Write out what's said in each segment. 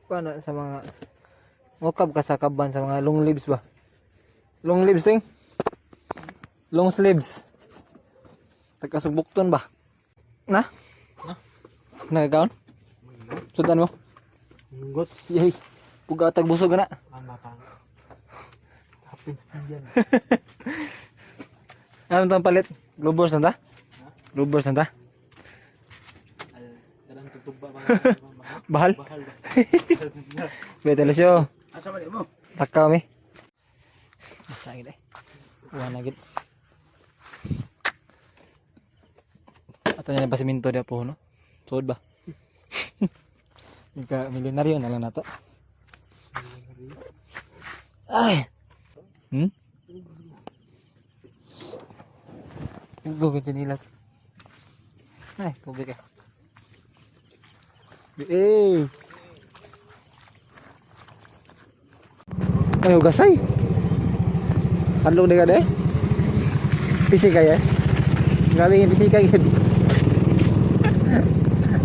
Paano sa mga mukab ka sa kaban sa mga long leaves ba? Long leaves ting? Long sleeves. Tagkasugbukton ba? Na? Nagakaon? Sudan mo? Nggot. Yay. Pugatag busog na. Matang. Happens din yan. Ano tang palit? Globers na ta? Globers na ta? Kadang tutuba mga Bahal? bahal. Betul siya. Asa ba mo? Takaw mi. Masakit eh. Wala na gid. Ato niya pa siminto dia po no. Sud ba? Ika milyonaryo na lang nato. Ay. Ugo ka nilas. Ay, tubig eh. Ayo gasay. Handong de kada eh. Pisi kaya. Galing pisi kaya.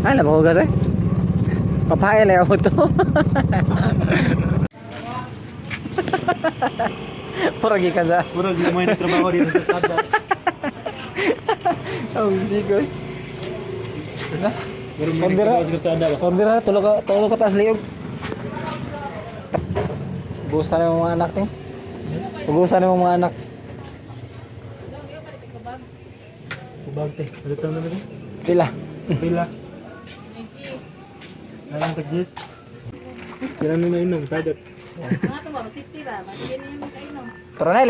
Ala ba gasay? Papaya le ako to. Pura gikan sa. Puro di mo trabaho dito sa sada. Oh, sigoy. Na? Puro mo trabaho sa sada ba? Order tulog ka taas liog. Ugusan ng mga anak ni. Ugusan ng mga anak. Kubag te. Ano tawag na rin? Pila. Pila. Alang tagis. Kailan mo mainom? Tadat. Mga ito ba? Masipsi ba? Magiging na yung kainom. Pero na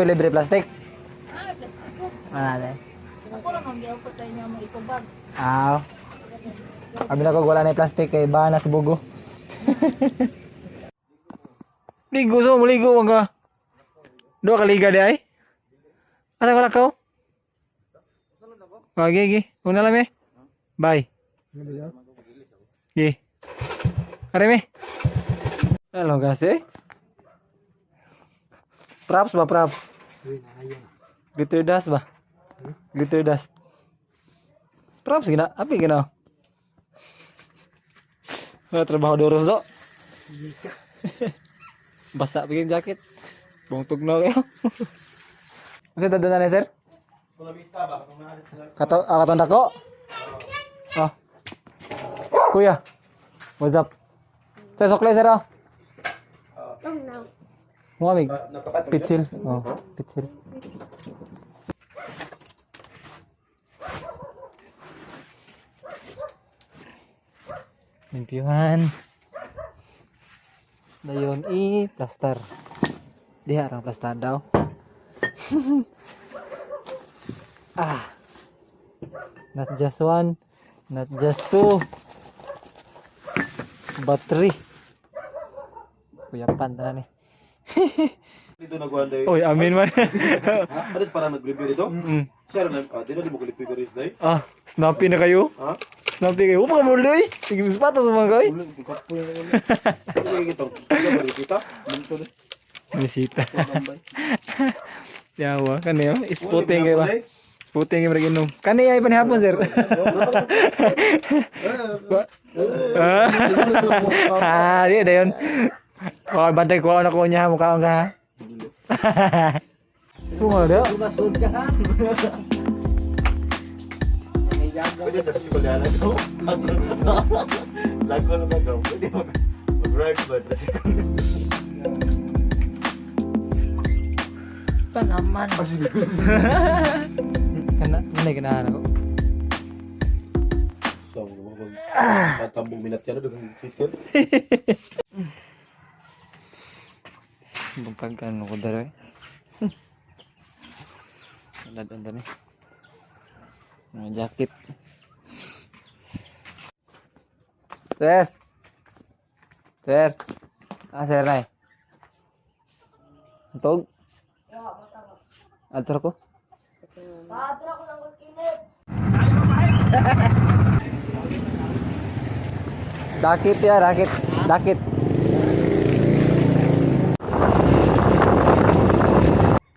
libre plastic. Plastic ko. Ano Ako lang ang giyaw ko tayo niya mga ikubag. Ah. Abi na ko wala na plastic kay bahan na sa bugo. Ligo so muligo mga. Dua ka liga di ay. Asa wala ka? Gi. Una lang eh. Bye. Gi. Are me. Halo guys eh. Props ba props? Glitter dust ba? Glitter dust. Props gina, api gina. Wala trabaho doros do. Basta bikin jaket. Bungtog na kayo. Kasi dadaan na sir? Katon dako? Oh. Kuya. What's up? Sir, sokle sir oh. Muamig. Pitsil. Oh, pitsil. Limpyuhan. Dayon plaster. Dia orang plaster daw. Not just one, not just two, but three. Kuyapan na ni. Dito nagwanda Oy, amin man. Ha? Alas para nag-review dito? Share na ka. Dito di mo kulit figures dai. Snappy na kayo? Ha? Snappy kayo. Upang mo day. Sige, sapatos mo kayo. Ulit ko po yung ulit. Ito. Ito kita. Dito ni. Bisita. Yawa kaniyo. Spotting kayo ba? Spotting kayo maginom. Kaniya ay panihapon sir. Dia dayon. Oh, bantay ko na ko niya mukha ka. Tungo daw. Masud ka ha? Pwede na sa kulala ko. Lago na ba daw? Pwede mag-drive ba? Pa naman. Kana, nanay ganahan ako. So, tatambong minat yan doon sister. Bangkagkan ko daro eh. Ladan tani. Mga jacket. Sir. Sir. Sir na eh. Tog. Atur ko. Paadra ko ng kinit. Dakit ya, dakit. Dakit.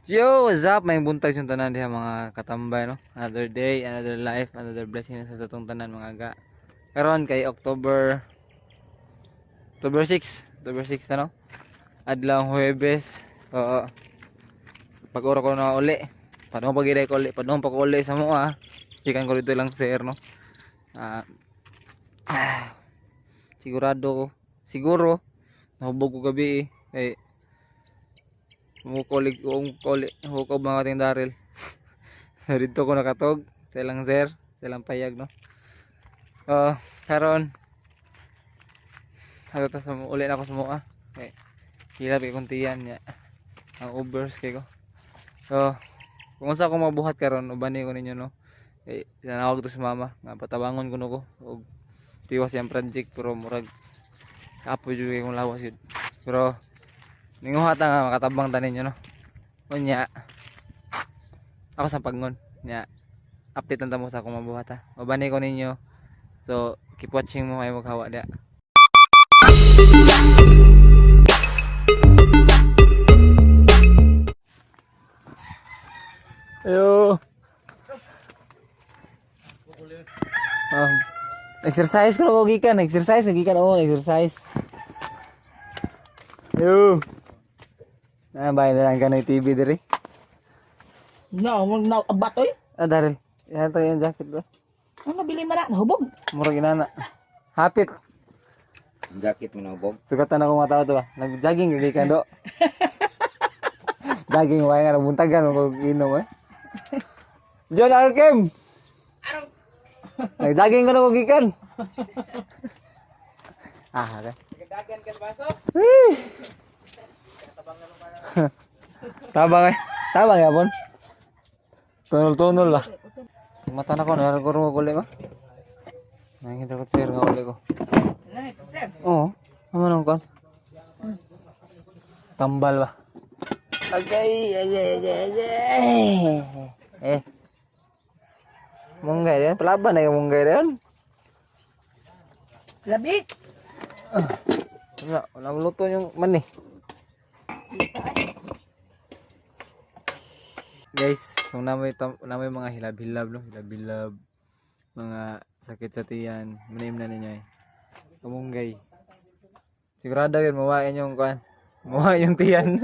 Yo, what's up? May buntag yung tanan diha mga katambay no. Another day, another life, another blessing sa tatong tanan mga ga. Karon kay October 6. October 6 ano? Adlaw Huwebes. Oo. Pag-ora ko na uli. Padung pag-iday ko uli. Padung pa ko uli sa mga. Ikan ko dito lang sir no. Ah, siguro nahubog ko gabi eh. Hukob mga ating daril. Dito ko nakatog. Sa ilang sir. Sa ilang payag no. Karon uli na ako sa mga. Okay. Hirap kay kuntiyan niya. Ang ubers kay ko. So, kung sa ako mabuhat karon, ubani ko ninyo no. Eh, nanawag to sa mama, nga patabangon ko nuko. Og tiwas yang project pero murag kapo jud kay kung lawas yun. Pero ninguhata nga makatabang tanin nyo no. Unya. Ako sa pagngon. Nya. Update ang tamo sa akong mabuhat ha. Ubani ko ninyo. So, keep watching mo ay maghawa dia. Ayo. Exercise ko gikan, exercise. Ayo. Bayad na lang ka ng TV diri. No, no, abatoy. Daril. Yan to yung jacket ba? Ano bili man na nahubog? Murag inana. Hapit. Jacket mo na ubog. Sugatan ako mga tao to ba? Nag-jogging gikan do. Jogging way nga buntagan ko inom eh. John Arkem. Nag-jogging ko na ko gikan. Okay. Dagan kan baso. Tabang ya pon. Tunol lah. Mata na ko na ko uli ba? Nakita ko sir nga uli ko. Oo. Ano nang kon? Tambal ba? Agay. Munggay yan. Palaban na yung munggay yan. Labi. Wala luto yung mani. Guys, kung namoy mga hilab-hilab no, hilab-hilab, mga sakit sa tiyan, manim na ninyo eh. Kamunggay. Sigurado yun, mawain yung kuan. Mawain yung tiyan.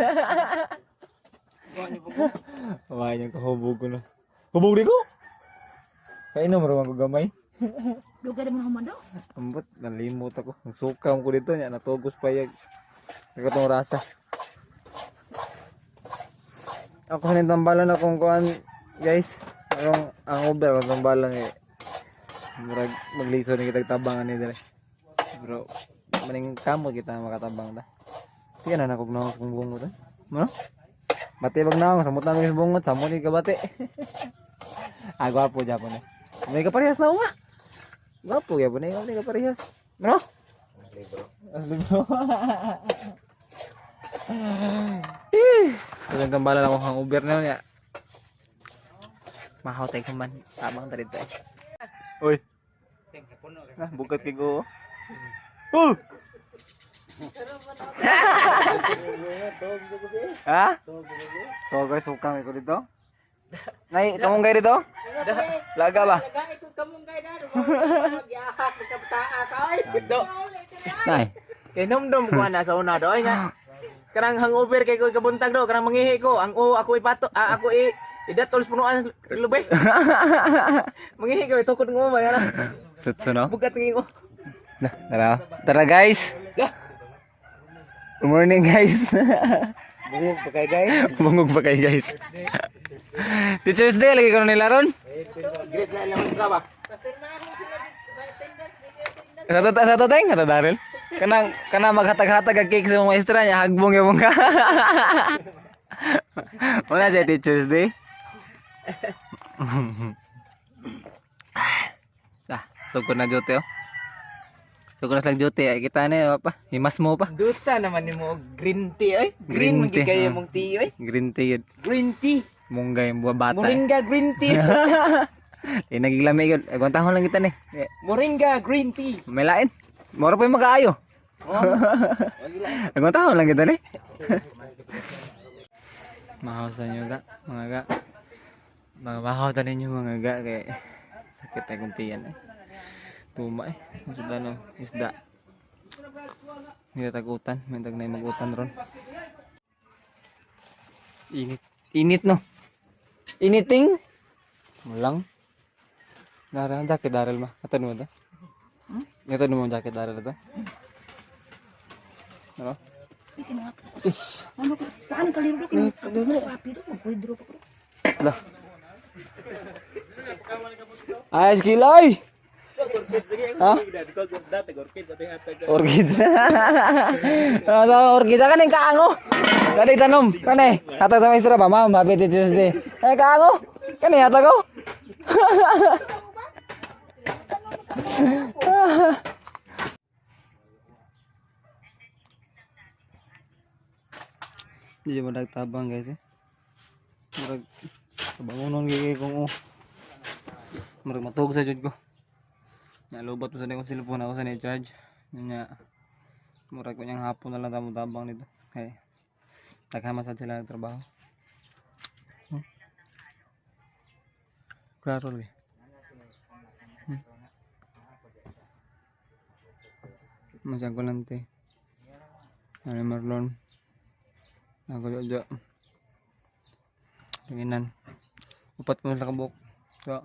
Mawain yung kahubog ko no. Hubog di ko? Kainom raman ko gamay. Duga mo humando. Ambot, nalimot ako. Sukam ko dito niya, natugos payag. Nagkatong rasa. Ako sa tambalan akong kuan, guys. Ang over ang tambalan eh. Murag magliso ni kita tabangan ni dire. Bro, maning kamo kita makatabang ta. Sige na nakog na akong bungot. Ano? Bati bag na ako, samot na mi bungot, samot ni kabate. Gwapo Japon eh. May kaparehas na nga. Gwapo Japon eh, may kaparehas. Ano? Libro. Ang tambalan ako ang Uber na niya. Mahaw tayo kuman. Tamang tayo dito eh. Uy. Bukat kay ko. Ha? Togay sukang ko dito. Nay, kamunggay dito? Laga ba? Laga ito kamunggay na. Magyahak ka bataa kay. Nay. Kay numdum ko na sa una doy nga. Kanang hangover kay ko kabuntag do, kanang mangihi ko. Ang ako ipato, ako idatol punuan lubay. Mangihi ko tukod ngo ba yan. Tutso no? Bugat ngi ko. Tara guys. Good morning guys. Bungog pa kay guys. Bungog pa kay guys. Teacher's Day lagi ko nila ron. Great na lang sa ba. Sa to teng, kata Daryl. Kana maghatag-hatag ang cake sa mga maestra niya, hagbong yung mga. Wala siya Teacher's Day. Sugod na jote oh. Sugod na lang jote ay kita na pa. Himas mo pa. Duta naman nimo green tea oy. Green Green tea. magi kay mong tea oy. Green tea yun. Green tea. Munggay buwa bata. Moringa green tea. Nagiglamay yun. Agwantahon lang kita ni. Moringa green tea. May lain. Moro pa yung makaayo. Agwantahon lang kita ni. Mahawasan nyo ga. Mga ga. Mahawasan ninyo mga ga. Kaya sakit ay kuntiyan eh. Tuma eh. Maksud ano, isda. May tagutan, may tagnay magutan ron. Init. Init no. Initing. Mulang. Darang jacket daral mah. Kata mo ta? Ito mo jacket daral ta? Ano? Ano ko? Paano kalibro ko? Rapi do, magpwedro ko. Lah. Ay, skilay. Ha? Orchids. Ano orchids kan yang kaango. Kani tanom, kani. Kata sama istri apa? Mama, happy Teachers Day. Kaango. Kani ata ko. Hindi mo nagtabang guys eh. Murag kabangunon gigi kong murag matug sa jud ko. Nalobot mo sa kong cellphone ako sa ni-charge. Nya murag ko niyang hapon na lang tabang nito. Kay taghaman sa sila ng trabaho. Klaro lagi. Masang ko lang te. Ano Marlon. Ako jojo. Tinginan. Upat ko sa kabuk. So,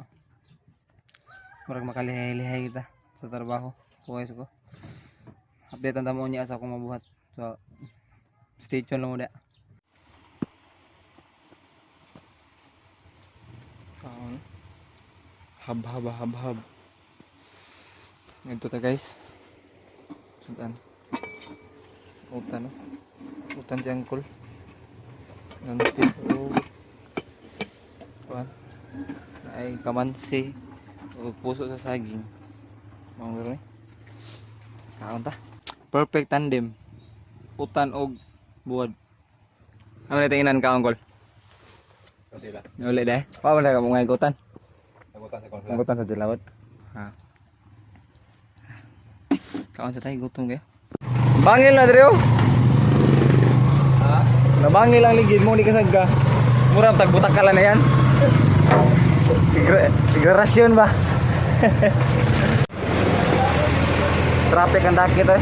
murag makalihay-lihay kita sa trabaho. Kuwais ko. Update ang tamo niya sa akong mabuhat. So, stay tuned lang muna. Hab. Ito ta guys. Sudan. Utan no. Utan jangkul. Nanti ay kamansi o puso sa saging mga garo ni kaon ta perfect tandem utan og buwad ano na tinginan kaon kol Sila. uli deh pa wala ka mga igutan Nagutan sa konfla. igutan sa dilawat ha kaon sa tayo gutom kayo bangil na dre ha nabangil ang ligid mo ni kasagka murang tagbutak ka lang na yan Igrasyon ba? Traffic ang dakit eh.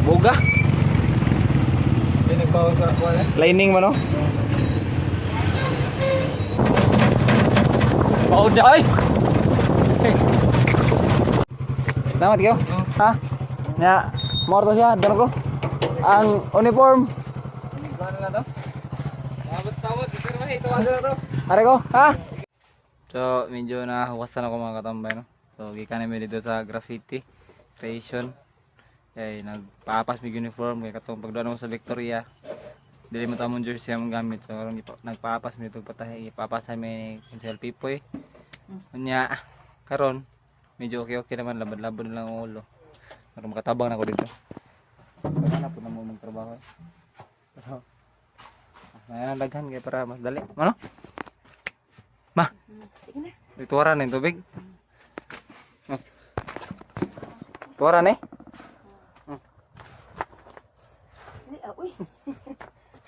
Boga. Pinagpausa ko eh. Lining mo no? Paud niya ay! Salamat kayo? Ha? Nya, morto siya, dano ko. Ang uniform. Ano na to? Tawad, ito na to. Are ko, ha? So, medyo nahawasan ako mga katambay, no? So, gikan namin dito sa graffiti creation. Kaya nagpaapas may uniform, kaya katong pagdoon mo sa Victoria. Dili mo tamong jersey ang gamit. So, nagpaapas may itong patahay. Ipaapas namin yung selfie po eh. Kanya, karon medyo okay naman, labad-labad na lang ang ulo. Pero makatabang na ako dito. Kaya po na mo magtrabaho eh. Pero, nalaghan kaya para mas dali. Ano? Ma. Ituwaran na yung tubig. Tuwaran eh. Uy.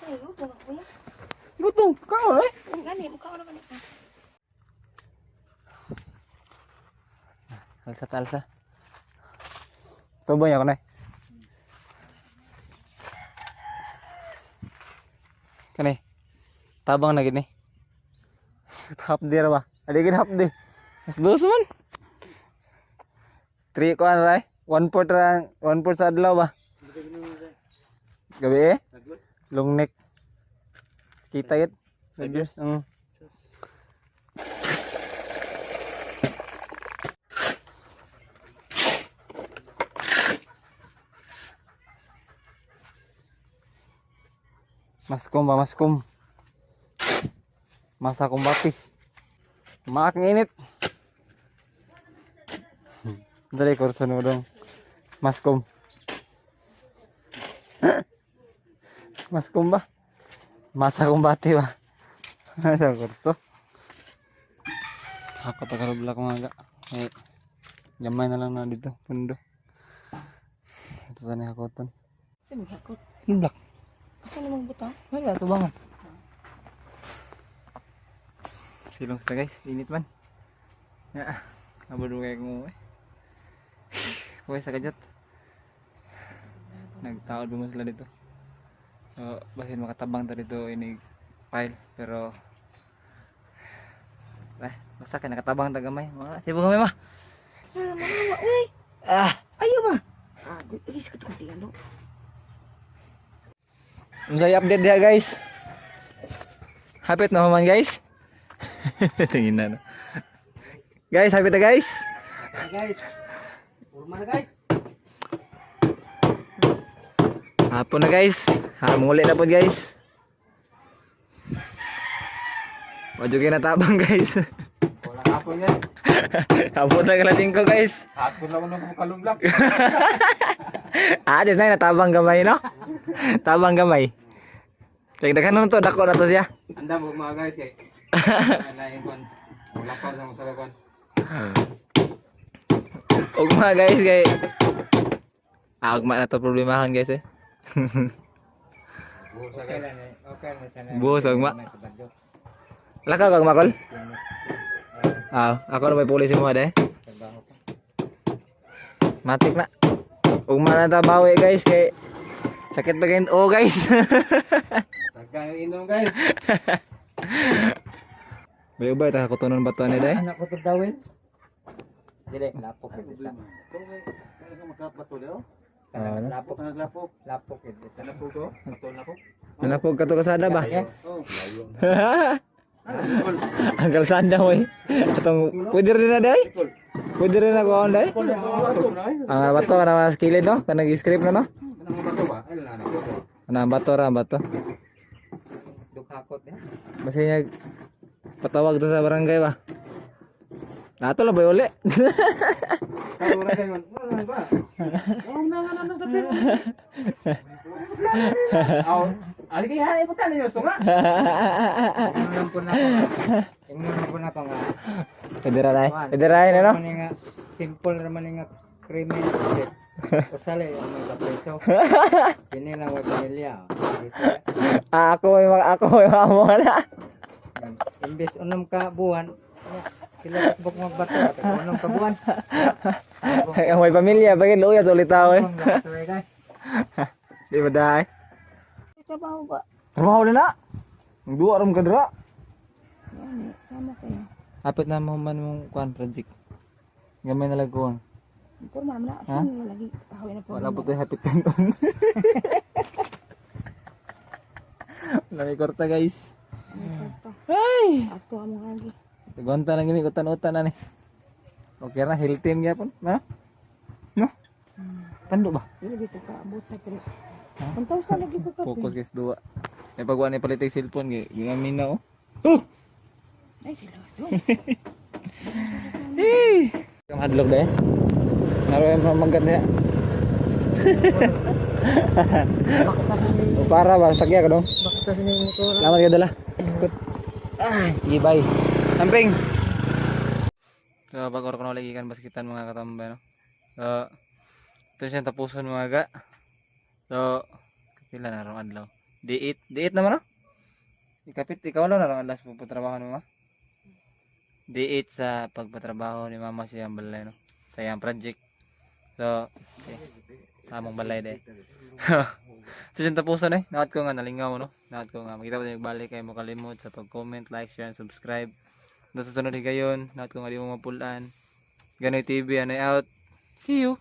Ay, gutom ako ya. Gutom. Kaon eh. Gani, mukha ko na kanina. Alsa. Tubo niya ko na eh. Kani. Tabang na gini. Half day ra ba? Adigin half day. Mas dos man. 3 ko ano ray? 1/4 ra, 1/4 sa adlaw ba? Gabi eh? Long neck. Kita yun. Reduce. Maskom ba, maskom. Masa kumbati. Maak init. Dali kurso no dong. Maskom. Maskom ba? Masa kumbati ba? Sa kurso. Ako tagalog ko mga eh, gamay na lang na dito, pundo. Ito sana hakoton. Sino hakot? Black. Asa namang butang? Wala, tubangan. Silong sa guys, init man. Ya, Nabado kay ko eh. Okay sa kajat. Nagtaod mo sila dito. So, basin makatabang ta dito ini file pero basta kay nakatabang ta gamay. Mga sibo gamay ma. Sana manawa, uy. Ayo ba? Guys, katukuntian do. Unsay update dia guys. Hapit na man guys. Tingin na. Guys, hapit na guys. Guys. Urma na guys. Hapon na guys. Muli na po guys. Wajud kayo natabang guys. Wala hapon guys. Hapon na kalating ko guys. Hapon lang ako kalumlak. Des na natabang gamay no? Tabang gamay. Dagdagan nun to, dako na to siya. Anda mo mga guys kay. Lain kon. Wala pa lang sa kon. Ugma guys kay. Ugma na to problemahan guys eh. Buhos ugma. Laka kag makol. Ako na may pulis mo ade. Matik na. Ugma na ta bawi guys kay sakit pa kayo. Oh guys. Tagkang inom guys. May ubay ta kutunon bato ni day. Anak ko to dawin. Dire, lapok ito sa. Makapat to daw. Lapok. Naglapok. Lapok ito. Napok to. Atol na po. Nanapog ka to kasada ba? Oh. Ang kalsada mo eh. Atong pwede rin na day. Pwede rin na kuhaan day. Ang bato na mas kilid no. Kanang script na no. Anong bato ba? Ay na na. Ano bato ra bato. Dukhakot eh. Basta niya patawag to sa barangay ba. Nato lang ba uli? Tawag na kayo. Ano ba? Oh na na tapi. Oh, ali kay hari putan niyo to nga. Tingnan po na pa. Tingnan po na pa nga. Pwede ra day. Pwede ra yun ano? Nga simple naman nga krimen. Kasali ang mga preso. Kini lang wa pamilya. Ako may amo na. Imbes unam ka buwan. Sila buk magbato at unam ka buwan. Ang may pamilya bagay luya sa ulitaw eh. Di ba day? Trabaho ba? Trabaho na na. Ang duwa ram ka dira. Yan, sama kayo. Apit na mo man mong kuan project. Gamay na lang kuan. Porma naman na. Sino lagi? Tahoy na po. Wala po tayo hapit kan doon. Wala may korta guys. Ay! Ato amo lagi. Gonta lang gini utan-utan na ni. Okay na healthy niya pon, na? No? Tando ba? Dili dito ka abot sa trip. Pantaw sa lagi ko Focus kape. guys duwa. May pagwa ni palit yung cellphone gigamin na oh. Ay sila gusto. Ang hadlok deh. Naro yung pamangkat niya. Para ba sakya ka dong? Bakit kasi ni motor? Selamat ka dala. Ikut. Ay, gibay. Samping. So, bago ko na lagi ikan baskitan mga katambay no. So, ito siya tapuson mga ga. So, kapila na rong adlaw. D8 naman no? Ikapit ikaw lang na rong adlaw sa pagpatrabaho ni mama. D8 sa pagpatrabaho ni mama siyang balay no. Sa iyang project. So, okay. Samong balay de. Ito siyang tapuson eh. Nakat ko nga nalingaw no. Nakat ko nga makita ko yung balik kayo mo kalimot sa pag-comment, like, share, and subscribe. Doon sa sunod higayon. Nakat ko nga di mo mapulaan. Ganoy TV, ano out. See you!